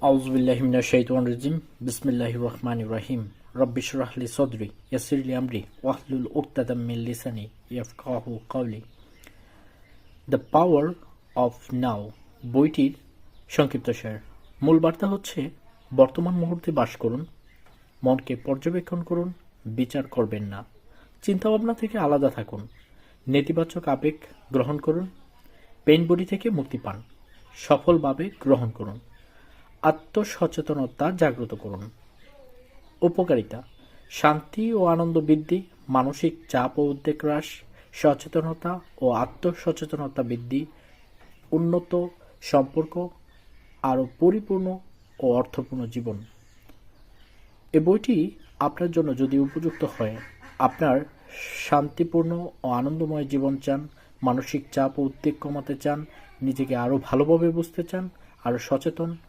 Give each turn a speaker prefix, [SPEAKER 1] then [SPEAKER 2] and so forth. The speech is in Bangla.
[SPEAKER 1] আউযুবিল্লাহি মিনাশ শাইতানির রাজিম বিসমিল্লাহির রহমানির রহিম রব্বি ইশরাহ লি সাদরি ইয়াসসির লি আমরি ওয়াহলুল উকদাতাম মিন লিসানি ইয়াফকাহু কাওলি। দ্য পাওয়ার অফ নাও বইটির সংক্ষিপ্তসার। মূল বার্তা হচ্ছে, বর্তমান মুহূর্তে বাস করুন, মনকে পর্যবেক্ষণ করুন, বিচার করবেন না, চিন্তাভাবনা থেকে আলাদা থাকুন, নেতিবাচক আবেগ গ্রহণ করুন, পেইন বডি থেকে মুক্তি পান, সফলভাবে গ্রহণ করুন, আত্মসচেতনতা জাগ্রত করুন। উপকারিতা: শান্তি ও আনন্দ বৃদ্ধি, মানসিক চাপ ও উদ্বেগ হ্রাস, সচেতনতা ও আত্মসচেতনতা বৃদ্ধি, উন্নত সম্পর্ক, আরও পরিপূর্ণ ও অর্থপূর্ণ জীবন। এই বইটি আপনার জন্য যদি উপযুক্ত হয়, আপনার শান্তিপূর্ণ ও আনন্দময় জীবন চান, মানসিক চাপ ও উদ্বেগ কমাতে চান, নিজেকে আরও ভালোভাবে বুঝতে চান, আরও সচেতন